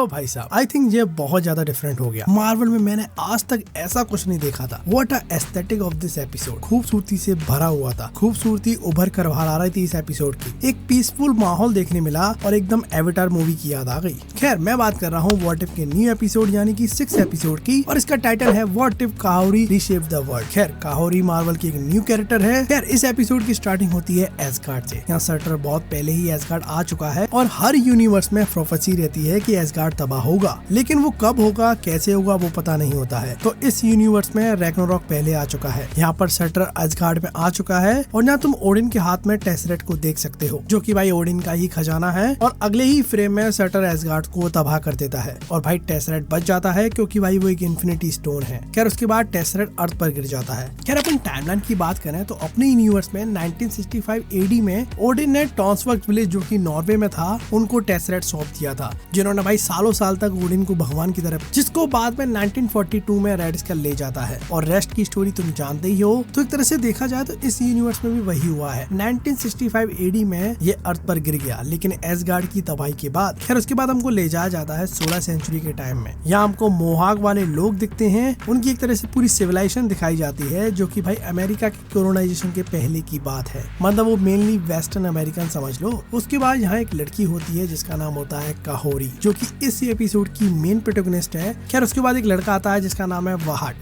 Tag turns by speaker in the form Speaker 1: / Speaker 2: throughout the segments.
Speaker 1: ओ भाई साहब, I think ये बहुत ज्यादा डिफरेंट हो गया। मार्वल में मैंने आज तक ऐसा कुछ नहीं देखा था। What a aesthetic of this episode, खूबसूरती से भरा हुआ था, खूबसूरती उभर कर बाहर आ रही थी इस एपिसोड की। एक पीसफुल माहौल देखने मिला और एकदम एवेटार मूवी की याद आ गई। खैर, मैं बात कर रहा हूँ व्हाट इफ के न्यू एपिसोड यानी कि 6 एपिसोड की, और इसका टाइटल है what if काहोरी reshape the world. खैर, काहोरी मार्वल की एक न्यू कैरेक्टर है। खैर, इस एपिसोड की स्टार्टिंग होती है एसगार्ड से। यहाँ सर्टर बहुत पहले ही एसगार्ड आ चुका है और हर यूनिवर्स में प्रोफेसी रहती है कि एसगार्ड तबाह होगा, लेकिन वो कब होगा, कैसे होगा, वो पता नहीं होता है। तो इस यूनिवर्स में रैग्नारोक पहले आ चुका है। यहाँ पर सर्टर एसगार्ड में आ चुका है और यहाँ तुम ओडिन के हाथ में टेसरेट को देख सकते हो, जो कि भाई ओडिन का ही खजाना है। और अगले ही फ्रेम में सर्टर एसगार्ड को तबाह कर देता है और भाई टेसरेट बच जाता है क्योंकि भाई वो एक इन्फिनिटी स्टोन है। खैर, उसके बाद टेसरेट अर्थ पर गिर जाता है। खैर, अपन टाइमलाइन की बात करें तो अपने यूनिवर्स में 1965 एडी में ओडिन ने टॉन्सवर्क विलेज, जो कि नॉर्वे में था, उनको टेसरेट सौंप दिया था, जिन्होंने भाई सालों साल तक ओडिन को भगवान की तरफ, जिसको बाद में 1942 में रेड स्कल ले जाता है। और रेस्ट की स्टोरी तुम जानते ही हो। तो एक तरह से देखा जाए तो इस यूनिवर्स में भी वही हुआ है। 1965 एडी में ये अर्थ पर गिर गया, लेकिन एसगार्ड की तबाही के बाद, खैर उसके बाद हमको ले जाया जाता है 16 सेंचुरी के टाइम में। यहाँ हमको मोहाक वाले लोग दिखते हैं, उनकी एक तरह से पूरी सिविलाइजेशन दिखाई जाती है, जो कि भाई अमेरिका की कोलोनाइजेशन के पहले की बात है। मतलब वो मेनली वेस्टर्न अमेरिकन समझ लो। उसके बाद यहाँ एक लड़की होती है जिसका नाम होता है काहोरी, जो कि इस एपिसोड की मेन प्रोटैगनिस्ट है। खैर, उसके बाद एक लड़का आता है जिसका नाम है वाहट।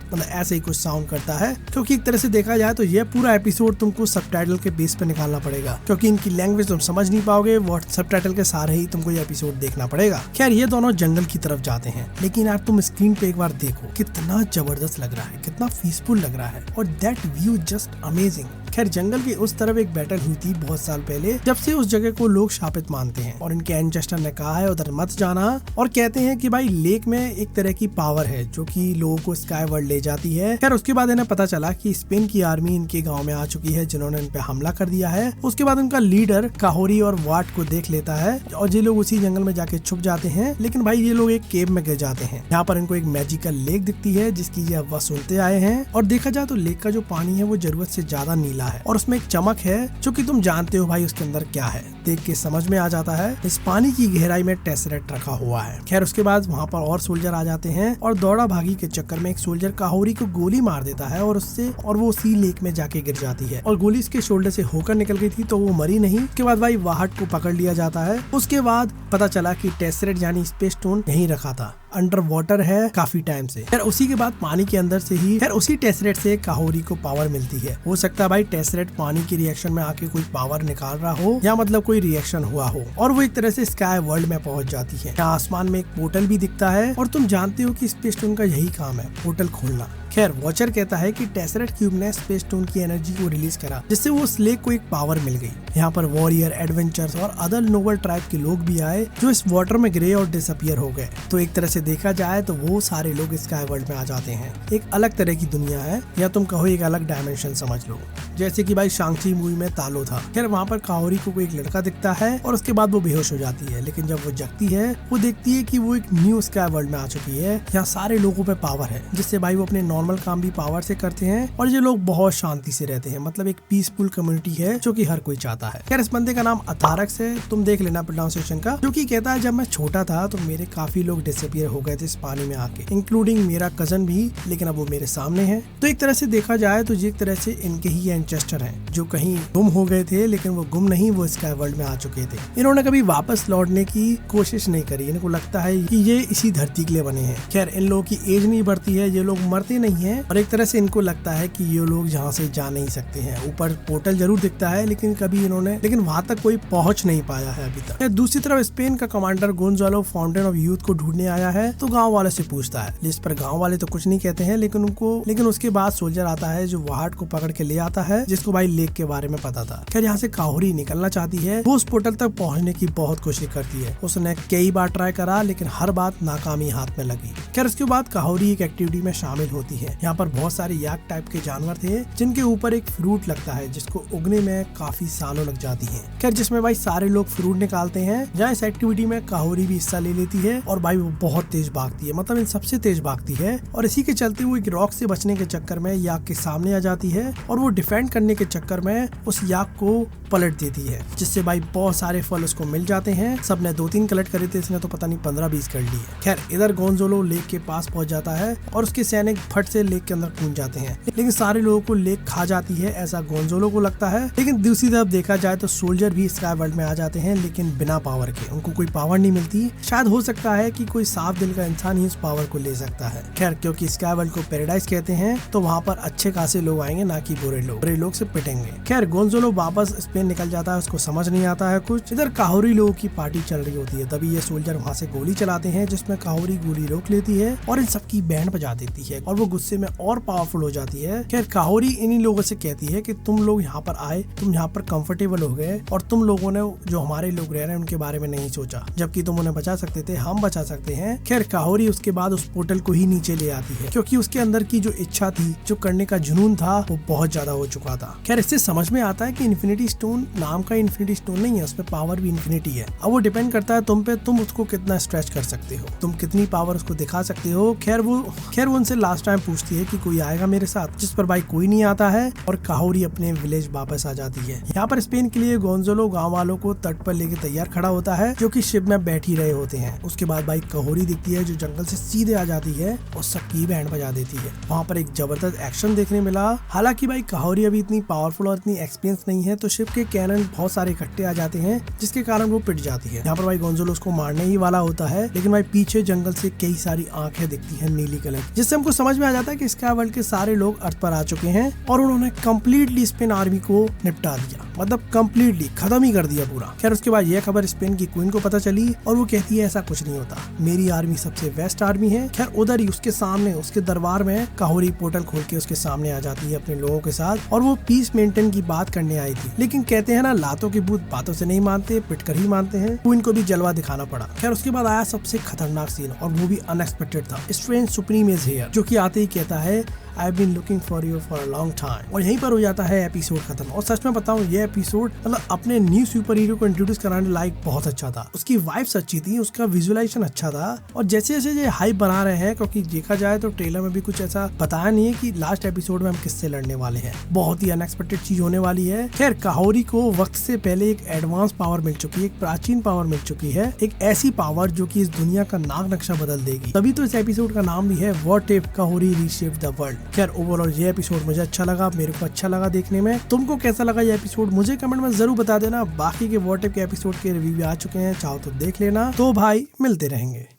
Speaker 1: मतलब ऐसे ही कुछ साउंड करता है, क्योंकि एक तरह से देखा जाए तो ये पूरा एपिसोड तुमको सबटाइटल के बेस पे निकालना पड़ेगा, क्योंकि इनकी लैंग्वेज तुम समझ नहीं पाओगे। वो सबटाइटल के सारे ही तुमको ये एपिसोड देखना पड़ेगा। खैर, ये दोनों जंगल की तरफ जाते हैं, लेकिन यार तुम स्क्रीन पे एक बार देखो, कितना जबरदस्त लग रहा है, कितना पीसफुल लग रहा है, और दैट व्यू जस्ट अमेजिंग। खैर, जंगल के उस तरफ एक बैटल हुई थी बहुत साल पहले, जब से उस जगह को लोग शापित मानते हैं और इनके एंसेस्टर ने कहा है उधर मत जाना, और कहते हैं कि भाई लेक में एक तरह की पावर है जो कि लोगों को स्काई वर्ल्ड ले जाती है। खैर, उसके बाद इन्हें पता चला कि स्पेन की आर्मी इनके गांव में आ चुकी है, जिन्होंने इन पे हमला कर दिया है। उसके बाद उनका लीडर काहोरी और वाट को देख लेता है और ये लोग उसी जंगल में जाके छुप जाते हैं। लेकिन भाई ये लोग एक केव में गिर जाते हैं। यहाँ पर इनको एक मैजिकल लेक दिखती है जिसकी ये अफवाह सुनते आए हैं, और देखा जाए तो लेक का जो पानी है वो जरूरत से ज्यादा नीला है और उसमें एक चमक है, जो कि तुम जानते हो भाई उसके अंदर क्या है। देख के समझ में आ जाता है इस पानी की गहराई में टेसरेट रखा हुआ है। खैर, उसके बाद वहाँ पर और सोल्जर आ जाते हैं और दौड़ा भागी के चक्कर में एक सोल्जर काहोरी को गोली मार देता है और वो उसी लेक में जाके गिर जाती है, और गोली इसके शोल्डर से होकर निकल गई थी, तो वो मरी नहीं। उसके बाद भाई वाहट को पकड़ लिया जाता है। उसके बाद पता चला कि टेसरेट यानी स्पेस स्टोन यहीं रखा था, अंडर वाटर है काफी टाइम से। खैर, उसी के बाद पानी के अंदर से ही उसी टेसरेट से काहोरी को पावर मिलती है। हो सकता है भाई टेसरेट पानी की रिएक्शन में आके कोई पावर निकाल रहा हो, या मतलब कोई रिएक्शन हुआ हो, और वो एक तरह से स्काई वर्ल्ड में पहुंच जाती है। यहाँ आसमान में एक पोर्टल भी दिखता है, और तुम जानते हो कि स्पेस स्टोन का यही काम है, पोर्टल खोलना। खैर, वॉचर कहता है कि टेसरेट क्यूब ने स्पेस स्टोन की एनर्जी को रिलीज करा, जिससे वो उस लेक को एक पावर मिल गई। यहाँ पर वॉरियर, एडवेंचर्स और अदर नोबल ट्राइब के लोग भी आए, जो इस वाटर में गिरे और डिसअपियर हो गए। तो एक तरह से देखा जाए तो वो सारे लोग स्काई वर्ल्ड में आ जाते हैं। एक अलग तरह की दुनिया है, या तुम कहो एक अलग डायमेंशन समझ लो, जैसे कि भाई शांग-ची मूवी में तालो था। खैर, वहाँ पर काहोरी को एक लड़का दिखता है और उसके बाद वो बेहोश हो जाती है, लेकिन जब वो जगती है वो देखती है कि वो एक न्यू स्काई वर्ल्ड में आ चुकी है। यहाँ सारे लोगों पे पावर है, जिससे भाई वो अपने नॉर्मल काम भी पावर से करते हैं, और ये लोग बहुत शांति से रहते हैं। मतलब एक पीसफुल कम्युनिटी है, जो कि हर कोई चाहता है। खैर, इस बंदे का नाम अथारक्स है, तुम देख लेना प्रोनाउंसिएशन का, जो कि कहता है जब मैं छोटा था तो मेरे काफी लोग डिसअपियर हो गए थे इस पानी में आके, इंक्लूडिंग मेरा कजन भी, लेकिन अब वो मेरे सामने है। तो एक तरह से देखा जाए तो ये एक तरह से इनके ही एंसेस्टर हैं, जो कहीं गुम हो गए थे, लेकिन वो गुम नहीं, वो स्काई वर्ल्ड में आ चुके थे। इन्होंने कभी वापस लौटने की कोशिश नहीं करी। इनको लगता है कि ये इसी धरती के लिए बने हैं। खैर, इन लोगों की एज नहीं बढ़ती है, ये लोग मरते नहीं है, और एक तरह से इनको लगता है कि ये लोग यहाँ से जा नहीं सकते हैं। ऊपर पोर्टल जरूर दिखता है, लेकिन वहाँ तक कोई पहुँच नहीं पाया है अभी तक। दूसरी तरफ स्पेन का commander Gonzalo fountain of youth को ढूंढने आया है, तो गाँव वाले से पूछता है, जिस पर गाँव वाले तो कुछ नहीं कहते हैं, लेकिन उसके बाद सोल्जर आता है जो वाहट को पकड़ के ले आता है, जिसको भाई लेक के बारे में पता था। खैर, यहाँ से काहोरी निकलना चाहती है, वो उस पोर्टल तक पहुँचने की बहुत कोशिश करती है। उसने कई बार ट्राई करा, लेकिन हर बात नाकामी हाथ में लगी। खैर, उसके बाद काहोरी एक एक्टिविटी में शामिल होती है है। यहाँ पर बहुत सारे याक टाइप के जानवर थे जिनके ऊपर एक फ्रूट लगता है जिसको उगने में काफी सालों लग जाती है। खैर जिसमें भाई सारे लोग फ्रूट निकालते हैं। जहाँ इस एक्टिविटी में काहोरी भी हिस्सा ले लेती है और भाई वो बहुत तेज भागती है, मतलब इन सबसे तेज भागती है और इसी के चलते वो एक रॉक से बचने के चक्कर में याक के सामने आ जाती है और वो डिफेंड करने के चक्कर में उस याक को पलट देती है, जिससे भाई बहुत सारे फल उसको मिल जाते हैं। सबने 2-3 कलेक्ट करे थे, इसने तो पता नहीं 15-20 कर ली है। खैर इधर गोंज़ोलो लेक के पास पहुंच जाता है और उसके सैनिक फट से लेक के अंदर कूद जाते हैं, लेकिन सारे लोगों को लेक खा जाती है ऐसा गोंज़ोलो को लगता है। लेकिन दूसरी तरफ देखा जाए तो सोल्जर भी स्काई वर्ल्ड में आ जाते हैं, लेकिन बिना पावर के। उनको कोई पावर नहीं मिलती। शायद हो सकता है कि कोई साफ दिल का इंसान ही उस पावर को ले सकता है। खैर क्योंकि स्काई वर्ल्ड को पैराडाइज कहते हैं तो वहाँ पर अच्छे खासे लोग आएंगे, ना कि बुरे लोग से पिटेंगे। खैर गोंज़ोलो वापस स्पेन निकल जाता है, उसको समझ नहीं आता है कुछ। इधर काहोरी लोगों की पार्टी चल रही होती है, तभी ये सोल्जर वहाँ से गोली चलाते हैं जिसमें काहोरी गोली रोक लेती है और इन सबकी बैंड बजा देती है और वो गुस्से में और पावरफुल हो जाती है। खैर काहोरी इन्हीं लोगों से कहती है कि तुम लोग यहाँ पर आए, तुम यहाँ पर कंफर्टेबल हो गए और तुम लोगों ने जो हमारे लोग रह रहे हैं उनके बारे में नहीं सोचा, जबकि तुम उन्हें बचा सकते थे, हम बचा सकते हैं। खैर काहोरी उसके बाद उस पोर्टल को ही नीचे ले आती है क्योंकि उसके अंदर की जो इच्छा थी, जो करने का जुनून था, वो बहुत ज्यादा हो चुका था। खैर इससे समझ में आता है कि इन्फिनिटी स्टोन नाम का इन्फिनिटी स्टोन नहीं है, उसमें पावर भी इन्फिनिटी है। अब वो डिपेंड करता है तुम पे, तुम उसको कितना स्ट्रेच कर सकते हो, तुम कितनी पावर उसको दिखा सकते हो। खैर वो उनसे लास्ट टाइम पूछती है कि कोई आएगा मेरे साथ, जिस पर भाई कोई नहीं आता है और काहोरी अपने विलेज वापस आ जाती है। यहाँ पर स्पेन के लिए गोंज़ोलो गाँव वालों को तट पर लेके तैयार खड़ा होता है, जो कि शिप में बैठ ही रहे होते हैं। उसके बाद भाई काहोरी दिखती है जो जंगल से सीधे आ जाती है और सबकी बैंड बजा देती है। वहाँ पर एक जबरदस्त एक्शन देखने मिला। हालांकि भाई काहोरी अभी इतनी पावरफुल और इतनी एक्सपीरियंस नहीं है, तो शिप के कैनन बहुत सारे इकट्ठे आ जाते हैं जिसके कारण वो पिट जाती है। यहाँ पर भाई गोंज़ोलो उसको मारने ही वाला होता है, लेकिन भाई पीछे जंगल से कई सारी आंखें दिखती हैं नीली कलर, जिससे हमको समझ में आ जाता है कि स्काई वर्ल्ड के सारे लोग अर्थ पर आ चुके हैं और उन्होंने कंप्लीटली स्पेन आर्मी को निपटा दिया, मतलब कंप्लीटली खत्म ही कर दिया पूरा। खैर उसके बाद यह खबर स्पेन की क्वीन को पता चली और वो कहती है ऐसा कुछ नहीं होता, मेरी आर्मी सबसे बेस्ट आर्मी है। खैर उधर ही उसके सामने उसके दरबार में काहोरी पोर्टल खोल के उसके सामने आ जाती है अपने लोगों के साथ और वो पीस मेंटेन की बात करने आई थी, लेकिन कहते हैं ना लातों के भूत बातों से नहीं मानते, पिटकर ही मानते हैं। क्वीन को भी जलवा दिखाना पड़ा। खैर उसके बाद आया सबसे खतरनाक सीन और वो भी अनएक्सपेक्टेड था। स्ट्रेंज सुप्रीम इज हियर, जो कि आते ही कहता है I've been looking for you for a long time। और यहीं पर हो जाता है एपिसोड खत्म। और सच में बताऊं ये एपिसोड मतलब अपने न्यू सुपर हीरो को इंट्रोड्यूस कराने लायक बहुत अच्छा था। उसकी वाइब्स अच्छी थी, उसका विजुअलाइजेशन अच्छा था और जैसे जैसे ये हाइप बना रहे हैं, क्योंकि देखा जाए तो ट्रेलर में भी कुछ ऐसा बताया नहीं है कि लास्ट एपिसोड में हम किससे लड़ने वाले हैं। बहुत ही अनएक्सपेक्टेड चीज होने वाली है। खैर काहोरी को वक्त से पहले एक एडवांस पावर मिल चुकी है, एक प्राचीन पावर मिल चुकी है, एक ऐसी पावर जो कि इस दुनिया का नाग नक्शा बदल देगी। तभी तो इस एपिसोड का नाम भी है what if काहोरी reshaped the world. खैर ओवरऑल ये एपिसोड मुझे अच्छा लगा, मेरे को अच्छा लगा देखने में। तुमको कैसा लगा ये एपिसोड मुझे कमेंट में जरूर बता देना। बाकी के व्हाट इफ के एपिसोड के रिव्यू आ चुके हैं, चाहो तो देख लेना। तो भाई मिलते रहेंगे।